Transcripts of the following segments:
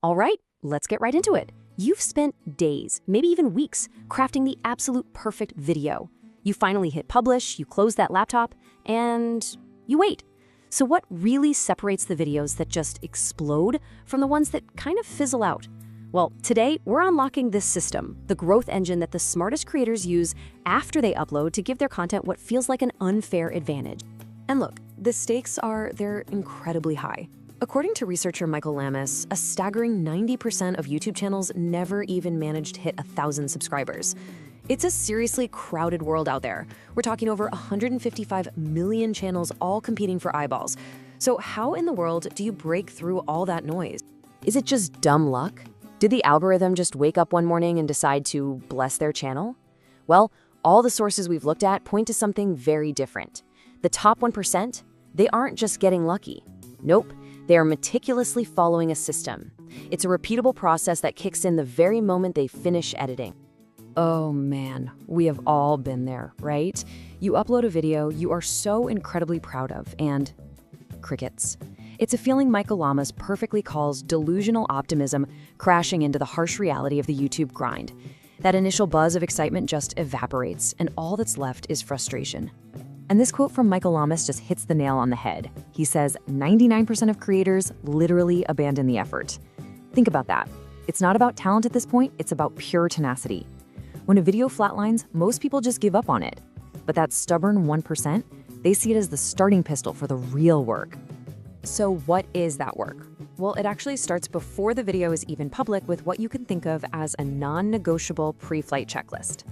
All right, let's get right into it. You've spent days, maybe even weeks, crafting the absolute perfect video. You finally hit publish, you close that laptop, and you wait. So what really separates the videos that just explode from the ones that kind of fizzle out? Well, today we're unlocking this system, the growth engine that the smartest creators use after they upload to give their content what feels like an unfair advantage. And look, the stakes they're incredibly high. According to researcher Michael Lamas, a staggering 90% of YouTube channels never even managed to hit 1,000 subscribers. It's a seriously crowded world out there. We're talking over 155 million channels all competing for eyeballs. So how in the world do you break through all that noise? Is it just dumb luck? Did the algorithm just wake up one morning and decide to bless their channel? Well, all the sources we've looked at point to something very different. The top 1%, they aren't just getting lucky. Nope. They are meticulously following a system. It's a repeatable process that kicks in the very moment they finish editing. Oh man, we have all been there, right? You upload a video you are so incredibly proud of, and crickets. It's a feeling Michael Lamas perfectly calls delusional optimism crashing into the harsh reality of the YouTube grind. That initial buzz of excitement just evaporates, and all that's left is frustration. And this quote from Michael Lamas just hits the nail on the head. He says, 99% of creators literally abandon the effort. Think about that. It's not about talent at this point, it's about pure tenacity. When a video flatlines, most people just give up on it. But that stubborn 1%, they see it as the starting pistol for the real work. So what is that work? Well, it actually starts before the video is even public with what you can think of as a non-negotiable pre-flight checklist.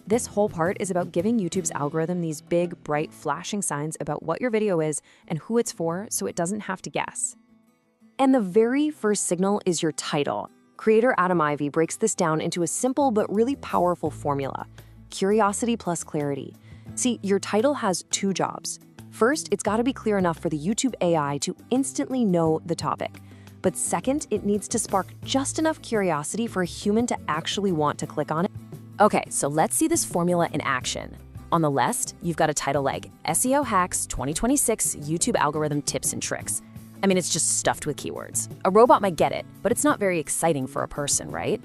This whole part is about giving YouTube's algorithm these big, bright, flashing signs about what your video is and who it's for so it doesn't have to guess. And the very first signal is your title. Creator Adam Ivy breaks this down into a simple but really powerful formula: curiosity plus clarity. See, your title has two jobs. First, it's got to be clear enough for the YouTube AI to instantly know the topic. But second, it needs to spark just enough curiosity for a human to actually want to click on it. Okay, so let's see this formula in action. On the left, you've got a title like SEO Hacks 2026 YouTube Algorithm Tips and Tricks. I mean, it's just stuffed with keywords. A robot might get it, but it's not very exciting for a person, right?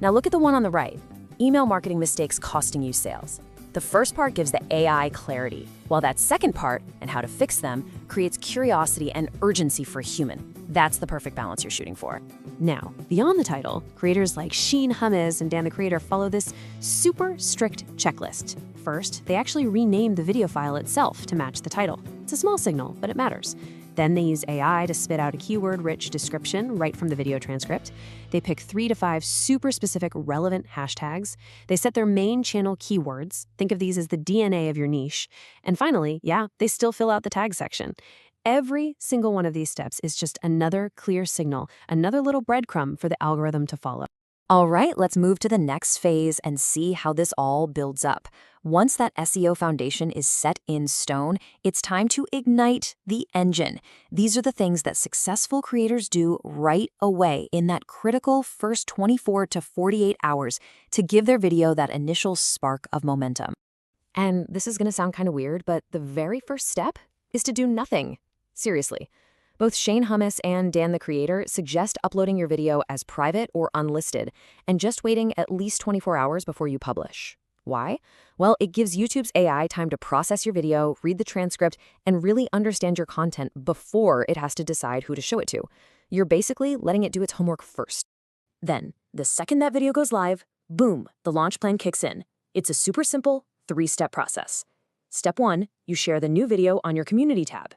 Now look at the one on the right, email marketing mistakes costing you sales. The first part gives the AI clarity, while that second part, and how to fix them, creates curiosity and urgency for a human. That's the perfect balance you're shooting for. Now, beyond the title, creators like Sheen Hummus and Dan the Creator follow this super strict checklist. First, they actually rename the video file itself to match the title. It's a small signal, but it matters. Then they use AI to spit out a keyword-rich description right from the video transcript. They pick 3 to 5 super specific relevant hashtags. They set their main channel keywords. Think of these as the DNA of your niche. And finally, they still fill out the tag section. Every single one of these steps is just another clear signal, another little breadcrumb for the algorithm to follow. All right, let's move to the next phase and see how this all builds up. Once that SEO foundation is set in stone, it's time to ignite the engine. These are the things that successful creators do right away in that critical first 24 to 48 hours to give their video that initial spark of momentum. And this is going to sound kind of weird, but the very first step is to do nothing. Seriously. Both Shane Hummus and Dan the Creator suggest uploading your video as private or unlisted and just waiting at least 24 hours before you publish. Why? Well, it gives YouTube's AI time to process your video, read the transcript, and really understand your content before it has to decide who to show it to. You're basically letting it do its homework first. Then, the second that video goes live, boom, the launch plan kicks in. It's a super simple 3-step process. Step 1, you share the new video on your community tab.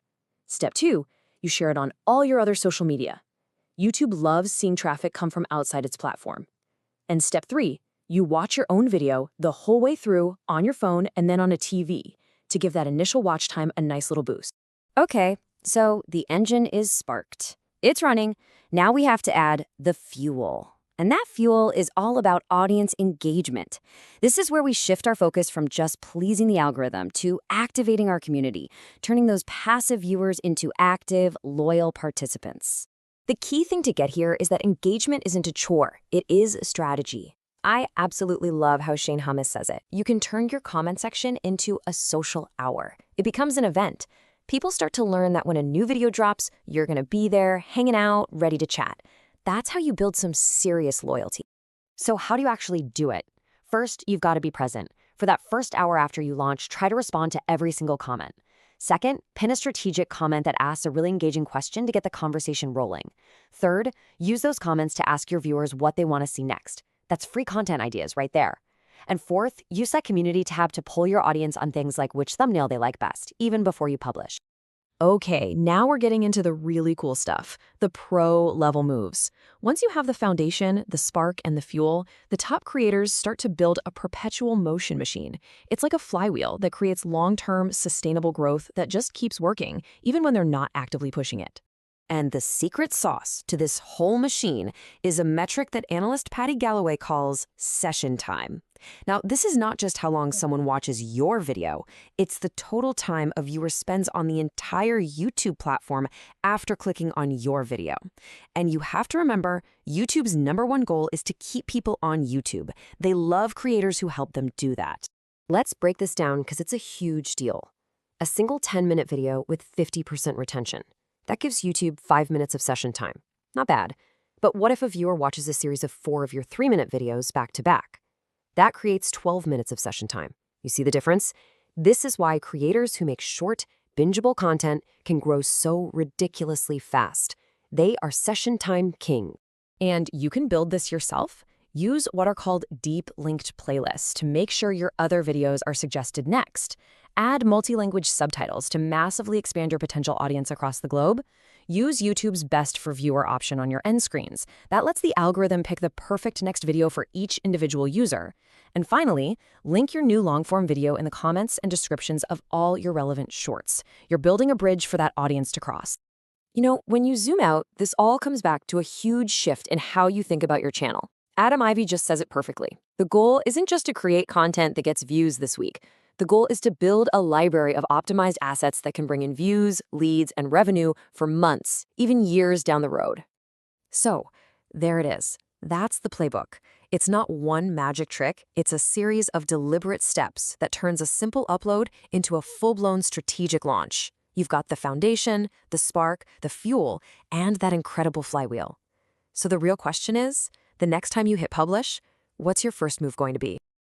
Step 2, you share it on all your other social media. YouTube loves seeing traffic come from outside its platform. And step 3, you watch your own video the whole way through on your phone and then on a TV to give that initial watch time a nice little boost. Okay, so the engine is sparked. It's running. Now we have to add the fuel. And that fuel is all about audience engagement. This is where we shift our focus from just pleasing the algorithm to activating our community, turning those passive viewers into active, loyal participants. The key thing to get here is that engagement isn't a chore, it is a strategy. I absolutely love how Shane Hummus says it. You can turn your comment section into a social hour. It becomes an event. People start to learn that when a new video drops, you're going to be there, hanging out, ready to chat. That's how you build some serious loyalty. So how do you actually do it? First, you've got to be present. For that first hour after you launch, try to respond to every single comment. Second, pin a strategic comment that asks a really engaging question to get the conversation rolling. Third, use those comments to ask your viewers what they want to see next. That's free content ideas right there. And fourth, use that community tab to poll your audience on things like which thumbnail they like best, even before you publish. Okay, now we're getting into the really cool stuff, the pro-level moves. Once you have the foundation, the spark, and the fuel, the top creators start to build a perpetual motion machine. It's like a flywheel that creates long-term, sustainable growth that just keeps working, even when they're not actively pushing it. And the secret sauce to this whole machine is a metric that analyst Patty Galloway calls session time. Now, this is not just how long someone watches your video, it's the total time a viewer spends on the entire YouTube platform after clicking on your video. And you have to remember, YouTube's #1 goal is to keep people on YouTube. They love creators who help them do that. Let's break this down because it's a huge deal. A single 10-minute video with 50% retention. That gives YouTube 5 minutes of session time. Not bad. But what if a viewer watches a series of 4 of your 3-minute videos back to back? That creates 12 minutes of session time. You see the difference? This is why creators who make short, bingeable content can grow so ridiculously fast. They are session time king. And you can build this yourself. Use what are called deep linked playlists to make sure your other videos are suggested next. Add multi-language subtitles to massively expand your potential audience across the globe. Use YouTube's best for viewer option on your end screens. That lets the algorithm pick the perfect next video for each individual user. And finally, link your new long-form video in the comments and descriptions of all your relevant shorts. You're building a bridge for that audience to cross. You know, when you zoom out, this all comes back to a huge shift in how you think about your channel. Adam Ivy just says it perfectly. The goal isn't just to create content that gets views this week. The goal is to build a library of optimized assets that can bring in views, leads, and revenue for months, even years down the road. So, there it is. That's the playbook. It's not one magic trick, it's a series of deliberate steps that turns a simple upload into a full-blown strategic launch. You've got the foundation, the spark, the fuel, and that incredible flywheel. So the real question is, the next time you hit publish, what's your first move going to be?